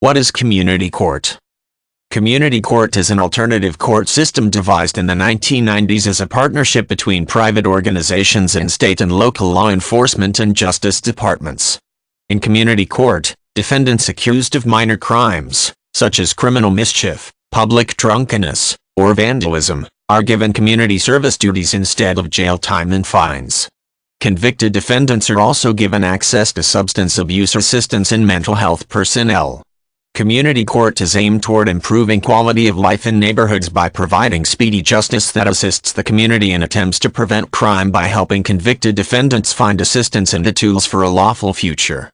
What is community court? Community court is an alternative court system devised in the 1990s as a partnership between private organizations and state and local law enforcement and justice departments. In community court, defendants accused of minor crimes, such as criminal mischief, public drunkenness, or vandalism, are given community service duties instead of jail time and fines. Convicted defendants are also given access to substance abuse assistance and mental health personnel. Community court is aimed toward improving quality of life in neighborhoods by providing speedy justice that assists the community in attempts to prevent crime by helping convicted defendants find assistance and the tools for a lawful future.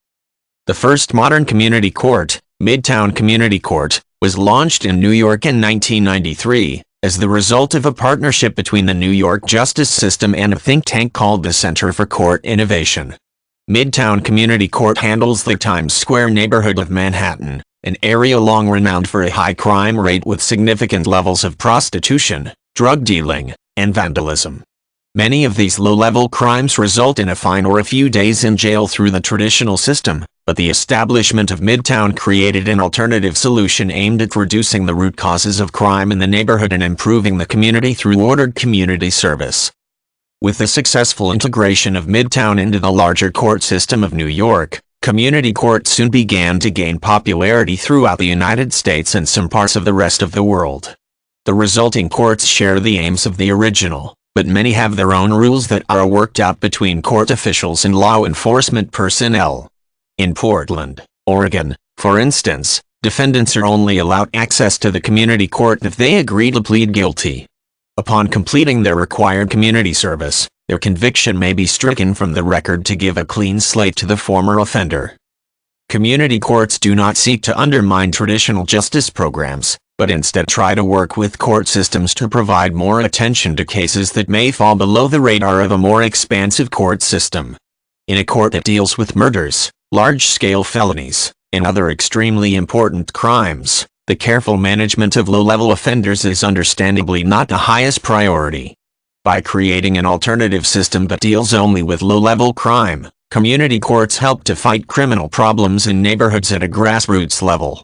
The first modern community court, Midtown Community Court, was launched in New York in 1993, as the result of a partnership between the New York justice system and a think tank called the Center for Court Innovation. Midtown Community Court handles the Times Square neighborhood of Manhattan, an area long renowned for a high crime rate with significant levels of prostitution, drug dealing, and vandalism. Many of these low-level crimes result in a fine or a few days in jail through the traditional system, but the establishment of Midtown created an alternative solution aimed at reducing the root causes of crime in the neighborhood and improving the community through ordered community service. With the successful integration of Midtown into the larger court system of New York, community court soon began to gain popularity throughout the United States and some parts of the rest of the world. The resulting courts share the aims of the original, but many have their own rules that are worked out between court officials and law enforcement personnel. In Portland, Oregon, for instance, defendants are only allowed access to the community court if they agree to plead guilty. Upon completing their required community service, their conviction may be stricken from the record to give a clean slate to the former offender. Community courts do not seek to undermine traditional justice programs, but instead try to work with court systems to provide more attention to cases that may fall below the radar of a more expansive court system. In a court that deals with murders, large-scale felonies, and other extremely important crimes, the careful management of low-level offenders is understandably not the highest priority. By creating an alternative system that deals only with low-level crime, community courts help to fight criminal problems in neighborhoods at a grassroots level.